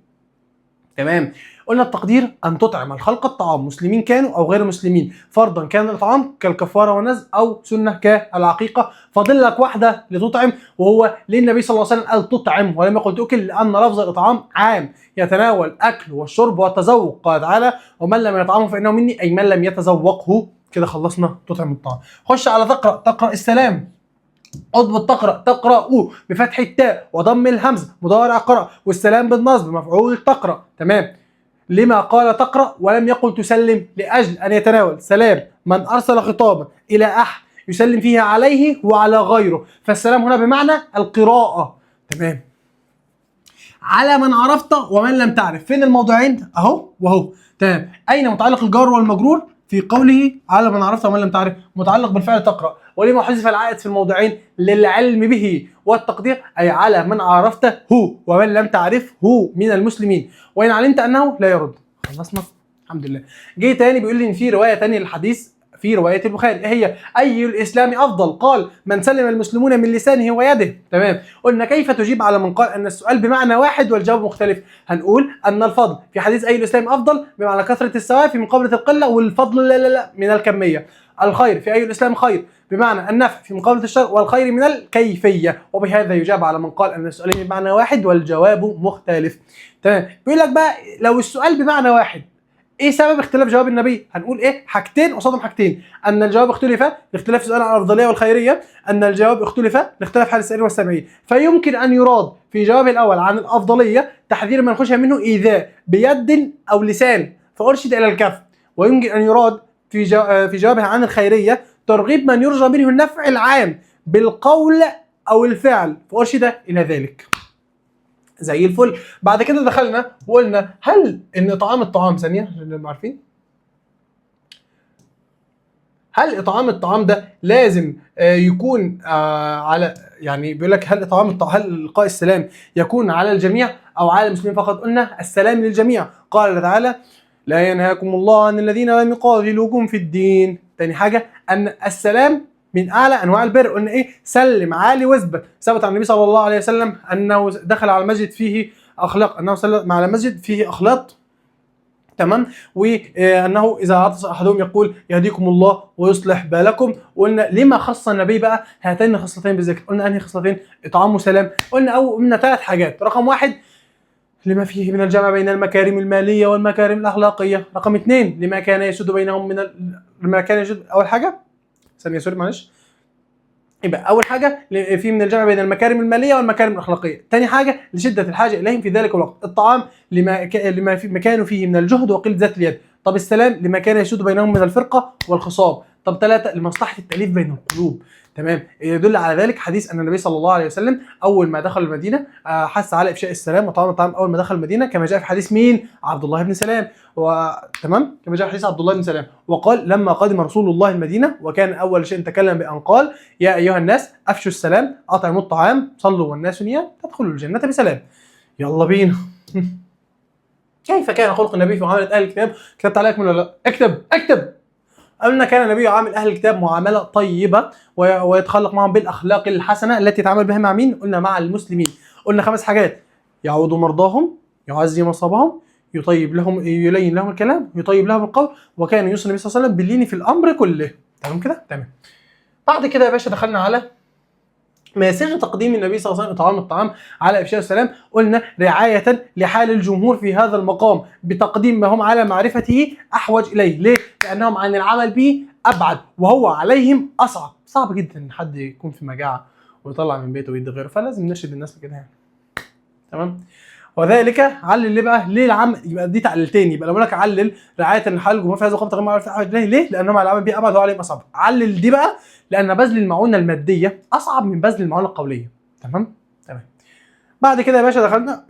تمام. قلنا التقدير ان تطعم الخلق الطعام مسلمين كانوا او غير مسلمين، فرضا كان الاطعام كالكفاره والنذر او سنه كالعقيقه. فاضل لك واحده لتطعم، وهو ليه النبي صلى الله عليه وسلم قال تطعم ولم يقل تؤكل؟ لان لفظ الاطعام عام يتناول الاكل والشرب والتذوق. قال تعالى: ومن لم يطعمه فانه مني، اي من لم يتذوقه. كده خلصنا تطعم الطعام. خش على تقرا السلام. اضبط تقرأ، تقرأ بفتح التاء وضم الهمزة مضارع قرأ، والسلام بالنصب مفعول تقرأ. تمام. لما قال تقرأ ولم يقل تسلم؟ لأجل أن يتناول سلام من أرسل خطابا إلى أحد يسلم فيها عليه وعلى غيره، فالسلام هنا بمعنى القراءة. تمام. على من عرفت ومن لم تعرف، فين الموضوعين؟ اهو واهو. تمام. اين متعلق الجار والمجرور في قوله على من عرفت ومن لم تعرف؟ متعلق بالفعل تقرأ. ولما حذف العائد في الموضعين؟ للعلم به والتقدير، اي على من عرفته ومن لم تعرفه من المسلمين، وان علمت انه لا يرد. خلصنا الحمد لله. جه تاني بيقول لي ان في روايه تانية للحديث في روايه البخاري، هي اي الاسلام افضل؟ قال من سلم المسلمون من لسانه ويده. تمام. قلنا كيف تجيب على من قال ان السؤال بمعنى واحد والجواب مختلف؟ هنقول ان الفضل في حديث اي الاسلام افضل بمعنى كثره الثواب في مقابله القله، والفضل لا من الكميه. الخير في اي الاسلام خير بمعنى النفع في مقابله الشر، والخير من الكيفيه. وبهذا يجاب على من قال ان السؤالين بمعنى واحد والجواب مختلف. تمام. بيقول لك بقى لو السؤال بمعنى واحد ايه سبب اختلاف جواب النبي؟ هنقول ايه؟ حاجتين قصادهم حاجتين، ان الجواب اختلف لاختلاف السؤال عن الافضليه والخيريه، ان الجواب اختلف لاختلاف حال السائلين والسامعين. فيمكن ان يراد في جواب الاول عن الافضليه تحذير من خشي منه ايذاء بيد او لسان فارشد الى الكف، ويمكن ان يراد في جوابه عن الخيريه ترغيب من يرجى منه النفع العام بالقول او الفعل فارشد الى ذلك. زي الفل. بعد كده دخلنا وقلنا هل ان اطعام الطعام، ثانيه عشان نبقى عارفين، هل اطعام الطعام ده لازم يكون على، يعني بيقول لك هل هل القاء السلام يكون على الجميع او على المسلمين فقط؟ قلنا السلام للجميع. قال تعالى لا ينهاكم الله عن الذين لم يقاتلوكم في الدين. تاني حاجه ان السلام من اعلى انواع البر. قلنا ايه؟ سلم عالي واثبت. ثبت عن النبي صلى الله عليه وسلم انه دخل على المسجد فيه اخلاق، انه سلم على مسجد فيه اخلاق. تمام. وانه اذا عطس احدهم يقول يهديكم الله ويصلح بالكم. وقلنا لما خص النبي بقى هاتين الخصلتين بالذكر؟ قلنا انهي خصلتين؟ اطعام وسلام. قلنا او من 3 حاجات. رقم 1 لما فيه من الجمع بين المكارم الماليه والمكارم الاخلاقيه. رقم 2 لما كان يسد بينهم لما كان يسد. اول حاجه ثانيه سوري معلش، يبقى اول حاجه في من الجمع بين المكارم الماليه والمكارم الاخلاقيه. ثاني حاجه لشده الحاجه اليهم في ذلك الوقت. الطعام لما كانوا فيه من الجهد وقله ذات اليد. طب السلام لما كان يسود بينهم من الفرقه والخصام. طب 3 لمصلحه التاليف بين القلوب. تمام. يدل على ذلك حديث ان النبي صلى الله عليه وسلم اول ما دخل المدينه حث على افشاء السلام وطعام الطعام اول ما دخل المدينه، كما جاء في حديث مين؟ عبد الله بن سلام. تمام. كما جاء في حديث عبد الله بن سلام. وقال لما قدم رسول الله المدينه وكان اول شيء تكلم بان قال يا ايها الناس افشوا السلام، اطعموا الطعام، صلوا والناس نيام، تدخلوا الجنه بسلام. يلا بينا. كيف كان خلق النبي في معامله اهل الكتاب؟ كتبت عليكم ولا لا؟ اكتب. قلنا كان النبي يعامل اهل الكتاب معامله طيبه ويتخلق معهم بالاخلاق الحسنه التي يتعامل بها مع مين؟ قلنا مع المسلمين. قلنا 5 حاجات: يعود مرضاهم، يعزي مصابهم، يطيب لهم، يلين لهم الكلام، يطيب لهم القول، وكان يوصي النبي صلى الله عليه وسلم باللين في الامر كله. تمام كده؟ تمام. بعد كده يا باشا دخلنا على ما سر تقديم النبي صلى الله عليه وسلم الطعام على افشاء السلام. قلنا رعايه لحال الجمهور في هذا المقام بتقديم ما هم على معرفته احوج اليه. ليه؟ لانهم عن العمل به ابعد وهو عليهم اصعب. صعب جدا ان حد يكون في مجاعه ويطلع من بيته ويدي غيره، فلازم نرشد الناس كده يعني. تمام. وذلك علل ليه بقى؟ ليه العمل؟ يبقى دي تعليلتين. يبقى لما لك علل رعايه لحال الجمهور في هذا المقام تقديم معرفه احوج اليه. ليه؟ لانهم على العمل به ابعد وهو عليهم اصعب. علل دي بقى لان بذل المعونه الماديه اصعب من بذل المعونه القوليه. تمام. بعد كده يا باشا دخلنا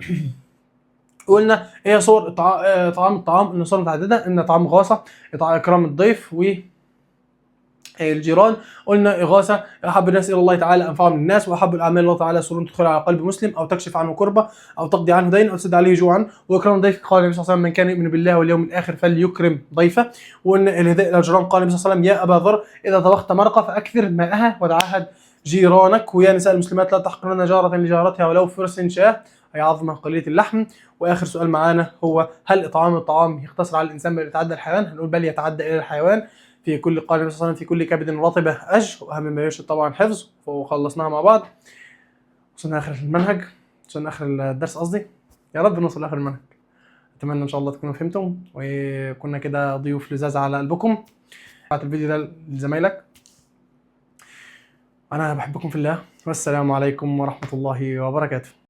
قلنا ايه صور طعام الطعام؟ ان صور متعدده، ان طعام غاصه، اكرام الضيف والجيران. قلنا اغاثه احب الناس الى الله تعالى انفعهم للناس، واحب الاعمال الله تعالى سرور تدخل على قلب مسلم او تكشف عنه كربه او تقضي عنه دين او تسد عليه جوعا. واكرام الضيف قال النبي صلى الله عليه وسلم من كان يؤمن بالله واليوم الاخر فليكرم ضيفه. وقلنا الهداء الى الجيران قال النبي صلى الله عليه وسلم يا ابا ذر اذا طبخت مرقه فاكثر ماءها وتعهد جيرانك. ويا نساء المسلمات لا تحقرن جاره لجارتها ولو فرس شاه، اي عظمه قليله اللحم. واخر سؤال معانا هو هل اطعام الطعام يقتصر على الانسان بل يتعدى الحيوان؟ هنقول بل يتعدى الى الحيوان. في كل قال النبي صلى الله عليه وسلم في كل كبد رطبه اجر، واهم ما يرشد طبعا حفظ. وخلصناها مع بعض. وصلنا اخر المنهج، وصلنا اخر الدرس قصدي. يا رب نوصل لاخر المنهج. اتمنى ان شاء الله تكونوا فهمتم وكنا كده ضيوف لزاز على قلبكم. بعت الفيديو ده لزمايلك أنا بحبكم في الله، والسلام عليكم ورحمة الله وبركاته.